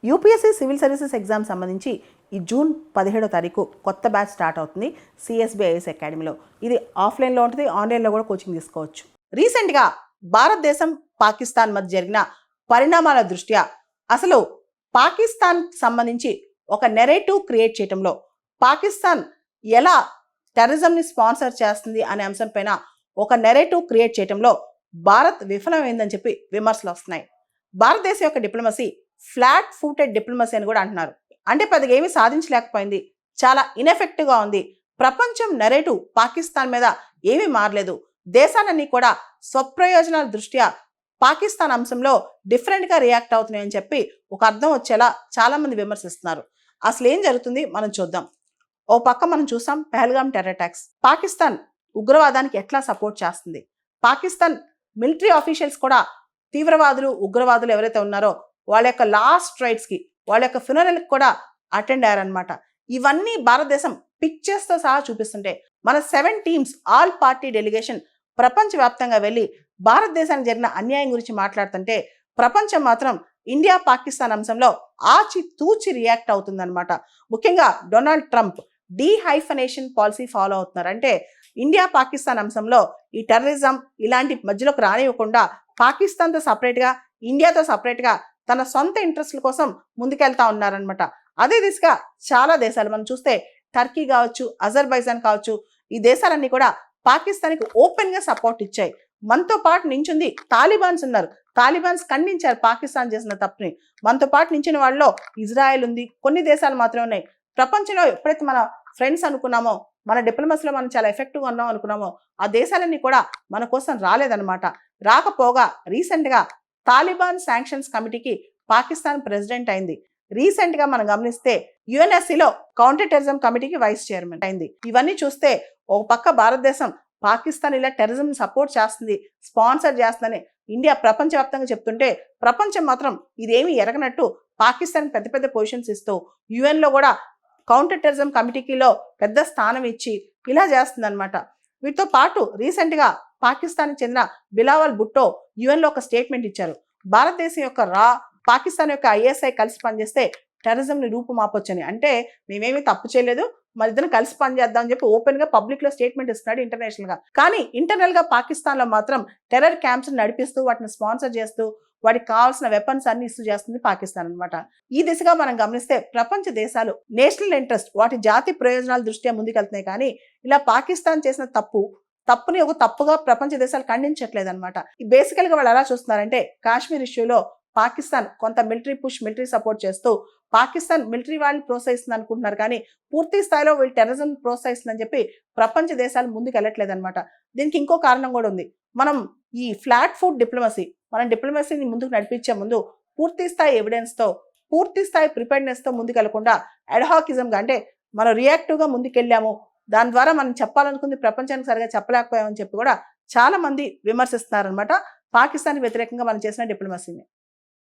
UPSC civil services exam సంబంధించి ఈ June 17వ తారీఖు కొత్త బ్యాచ్ స్టార్ట్ అవుతుంది సిఎస్బి ఐఏఎస్ అకాడమీలో. ఇది ఆఫ్లైన్లో ఉంటుంది, ఆన్లైన్లో కూడా కోచింగ్ తీసుకోవచ్చు. రీసెంట్గా భారతదేశం పాకిస్తాన్ మధ్య జరిగిన పరిణామాల దృష్ట్యా అసలు పాకిస్తాన్ సంబంధించి ఒక నెరేటివ్ క్రియేట్ చేయడంలో, పాకిస్తాన్ ఎలా టెర్రరిజంని స్పాన్సర్ చేస్తుంది అనే అంశం పైన ఒక నెరేటివ్ క్రియేట్ చేయడంలో భారత్ విఫలమైందని చెప్పి విమర్శలు వస్తున్నాయి. భారతదేశం యొక్క డిప్లొమసీ ఫ్లాట్ ఫూటెడ్ డిప్లొమసీ అని కూడా అంటున్నారు. అంటే పెద్దగా ఏమీ సాధించలేకపోయింది, చాలా ఇన్ఎఫెక్టివ్గా ఉంది. ప్రపంచం నెరేటివ్ పాకిస్తాన్ మీద ఏమీ మారలేదు. దేశాలన్నీ కూడా స్వప్రయోజనాల దృష్ట్యా పాకిస్తాన్ అంశంలో డిఫరెంట్గా రియాక్ట్ అవుతున్నాయని చెప్పి ఒక అర్థం వచ్చేలా చాలామంది విమర్శిస్తున్నారు. అసలు ఏం జరుగుతుంది మనం చూద్దాం. ఓ పక్క మనం చూసాం పహల్గామ్ టెర్రర్ అటాక్స్. పాకిస్తాన్ ఉగ్రవాదానికి ఎట్లా సపోర్ట్ చేస్తుంది, పాకిస్తాన్ మిలిటరీ ఆఫీషియల్స్ కూడా తీవ్రవాదులు ఉగ్రవాదులు ఎవరైతే ఉన్నారో వాళ్ళ యొక్క లాస్ట్ రైట్స్కి, వాళ్ళ యొక్క ఫ్యూనరల్కి కూడా అటెండ్ అయ్యారనమాట. ఇవన్నీ భారతదేశం పిక్చర్స్తో సహా చూపిస్తుంటే మన 7 టీమ్స్ ఆల్ పార్టీ డెలిగేషన్ ప్రపంచవ్యాప్తంగా వెళ్ళి భారతదేశానికి జరిగిన అన్యాయం గురించి మాట్లాడుతుంటే ప్రపంచం మాత్రం ఇండియా పాకిస్తాన్ అంశంలో ఆచి తూచి రియాక్ట్ అవుతుందన్నమాట. ముఖ్యంగా డొనాల్డ్ ట్రంప్ డీహైఫనేషన్ పాలసీ ఫాలో అవుతున్నారు. అంటే ఇండియా పాకిస్తాన్ అంశంలో ఈ టెర్రరిజం ఇలాంటి మధ్యలోకి రానివ్వకుండా పాకిస్తాన్తో సపరేట్గా, ఇండియాతో సపరేట్గా తన సొంత ఇంట్రెస్ట్ల కోసం ముందుకెళ్తా ఉన్నారనమాట. అదే దిశగా చాలా దేశాలు మనం చూస్తే టర్కీ కావచ్చు, అజర్బైజాన్ కావచ్చు, ఈ దేశాలన్నీ కూడా పాకిస్తాన్కి ఓపెన్గా సపోర్ట్ ఇచ్చాయి. మనతో పాటు నించుంది తాలిబాన్స్ ఉన్నారు. తాలిబాన్స్ ఖండించారు పాకిస్తాన్ చేసిన తప్పుని. మనతో పాటు నించిన వాళ్ళలో ఇజ్రాయెల్ ఉంది, కొన్ని దేశాలు మాత్రమే ఉన్నాయి. ప్రపంచంలో ఎప్పుడైతే మన ఫ్రెండ్స్ అనుకున్నామో, మన డిప్లొమసీలో మనం చాలా ఎఫెక్టివ్గా ఉన్నాం అనుకున్నామో, ఆ దేశాలన్నీ కూడా మన కోసం రాలేదన్నమాట. రాకపోగా రీసెంట్గా తాలిబాన్ శాంక్షన్స్ కమిటీకి పాకిస్తాన్ ప్రెసిడెంట్ అయింది. రీసెంట్గా మనం గమనిస్తే యుఎన్ఎస్సిలో కౌంటర్ టెర్రరిజం కమిటీకి వైస్ చైర్మన్ అయింది. ఇవన్నీ చూస్తే ఒక పక్క భారతదేశం పాకిస్తాన్ ఇలా టెర్రరిజం సపోర్ట్ చేస్తుంది, స్పాన్సర్ చేస్తుందని ఇండియా ప్రపంచవ్యాప్తంగా చెప్తుంటే ప్రపంచం మాత్రం ఇదేమీ ఎరగనట్టు పాకిస్తాన్ పెద్ద పెద్ద పొజిషన్స్ ఇస్తూ యుఎన్లో కూడా కౌంటర్ టెర్రరిజం కమిటీలో పెద్ద స్థానం ఇచ్చి ఇలా చేస్తుందన్నమాట. వీటితో పాటు రీసెంట్గా పాకిస్తాన్కి చెందిన బిలావల్ భుట్టో యుఎన్లో ఒక స్టేట్మెంట్ ఇచ్చారు. భారతదేశం యొక్క పాకిస్తాన్ యొక్క ఐఎస్ఐ కలిసి పనిచేస్తే టెర్రరిజంని రూపుమాపొచ్చని. అంటే మేమేమీ తప్పు చేయలేదు, మన ఇద్దరు కలిసి పనిచేద్దామని చెప్పి ఓపెన్గా పబ్లిక్లో స్టేట్మెంట్ ఇస్తున్నాడు ఇంటర్నేషనల్గా. కానీ ఇంటర్నల్గా పాకిస్తాన్లో మాత్రం టెర్రర్ క్యాంప్స్ నడిపిస్తూ వాటిని స్పాన్సర్ చేస్తూ వాటికి కావాల్సిన వెపన్స్ అన్ని ఇస్తూ చేస్తుంది పాకిస్తాన్ అనమాట. ఈ దిశగా మనం గమనిస్తే ప్రపంచ దేశాలు నేషనల్ ఇంట్రెస్ట్, వాటి జాతి ప్రయోజనాల దృష్ట్యా ముందుకెళ్తున్నాయి. కానీ ఇలా పాకిస్తాన్ చేసిన తప్పుని ఒక తప్పుగా ప్రపంచ దేశాలు ఖండించట్లేదు అనమాట. బేసికల్గా వాళ్ళు ఎలా చూస్తున్నారంటే కాశ్మీర్ ఇష్యూలో పాకిస్తాన్ కొంత మిలిటరీ సపోర్ట్ చేస్తూ పాకిస్తాన్ మిలిటరీ వాళ్ళని ప్రోత్సహిస్తుంది అనుకుంటున్నారు. కానీ పూర్తి స్థాయిలో వీళ్ళు టెర్రరిజం ప్రోత్సహిస్తుందని చెప్పి ప్రపంచ దేశాలు ముందుకు వెళ్ళట్లేదు అనమాట. దీనికి ఇంకో కారణం కూడా ఉంది. మనం ఈ ఫ్లాట్ ఫుడ్ డిప్లొమసీ, మనం డిప్లొమసీని ముందుకు నడిపించే ముందు పూర్తి స్థాయి ఎవిడెన్స్తో, పూర్తి స్థాయి ప్రిపేర్నెస్తో ముందుకు వెళ్లకుండా అడ్హాకిజంగా, అంటే మనం రియాక్టివ్గా ముందుకెళ్ళాము, దాని ద్వారా మనం చెప్పాలనుకుంది ప్రపంచానికి సరిగా చెప్పలేకపోయామని చెప్పి కూడా చాలా మంది విమర్శిస్తున్నారనమాట పాకిస్తాన్ వ్యతిరేకంగా మనం చేసిన డిప్లొమసీని.